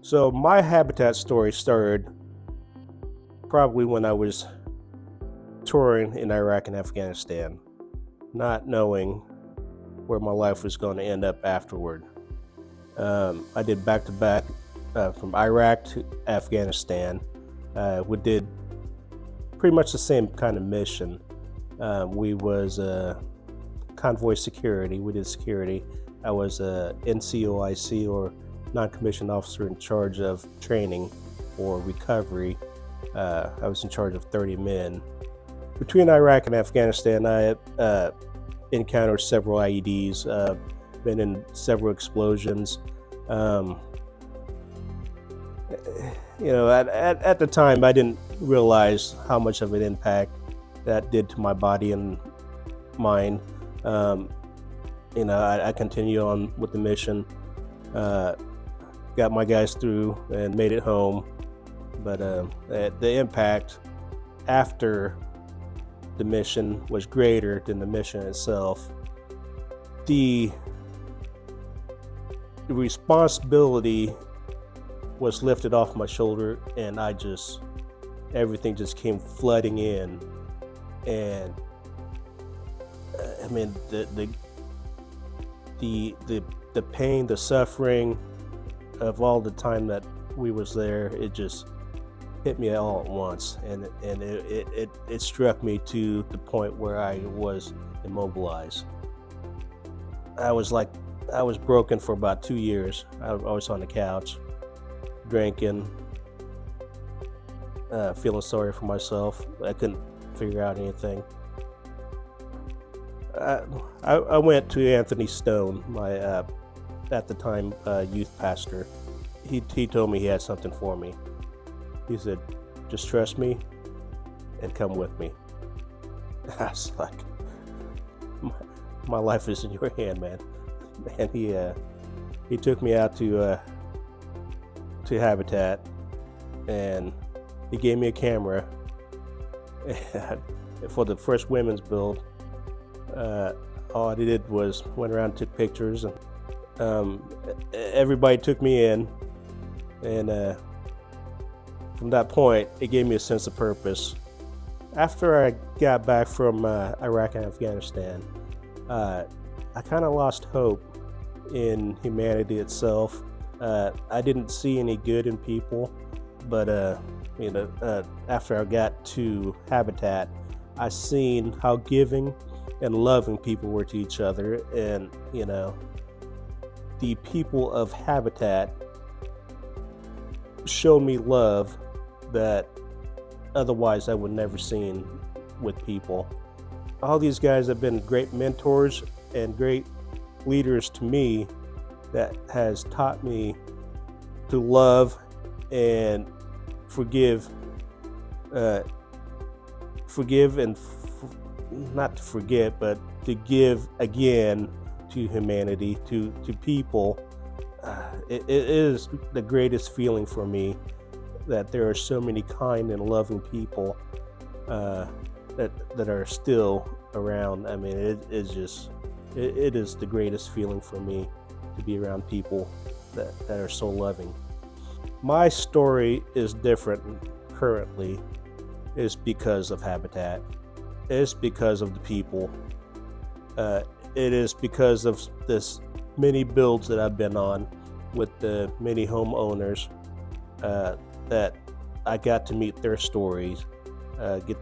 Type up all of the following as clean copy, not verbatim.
So my Habitat story started probably when I was touring in Iraq and Afghanistan, not knowing where my life was going to end up afterward. I did back-to-back from Iraq to Afghanistan. We did pretty much the same kind of mission. We was convoy security. We did security. I was a NCOIC, or non-commissioned officer in charge of training or recovery. I was in charge of 30 men. Between Iraq and Afghanistan, I encountered several IEDs, been in several explosions. At the time, I didn't realize how much of an impact that did to my body and mind. I continued on with the mission, got my guys through and made it home. But the impact after the mission was greater than the mission itself. The responsibility was lifted off my shoulder, and everything just came flooding in. And the pain, the suffering of all the time that we was there, it just hit me all at once, and it struck me to the point where I was immobilized. I was broken for about 2 years. I was on the couch, drinking, feeling sorry for myself. I couldn't figure out anything. I went to Anthony Stone, my at the time youth pastor. He told me he had something for me. He said, "Just trust me and come with me." I was like, my life is in your hand, man. And he took me out to Habitat, and he gave me a camera. And for the first women's build, all I did was went around and took pictures, and everybody took me in, and from that point, it gave me a sense of purpose. After I got back from Iraq and Afghanistan, I kind of lost hope in humanity itself. I didn't see any good in people, but after I got to Habitat, I seen how giving and loving people were to each other, and the people of Habitat showed me love that otherwise I would never seen with people. All these guys have been great mentors and great leaders to me, that has taught me to love and forgive and not to forget, but to give again to humanity, to people. It is the greatest feeling for me that there are so many kind and loving people that are still around. I mean, it is the greatest feeling for me to be around people that are so loving. My story is different currently. It's because of Habitat. It's because of the people. It is because of this many builds that I've been on with the many homeowners, that I got to meet their stories, get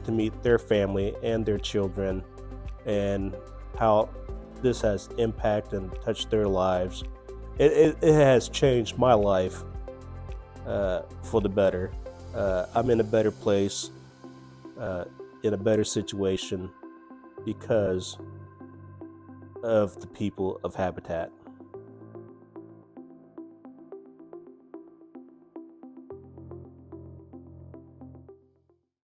to meet their family and their children, and how this has impacted and touched their lives. It has changed my life for the better. I'm in a better place, in a better situation, because of the people of Habitat.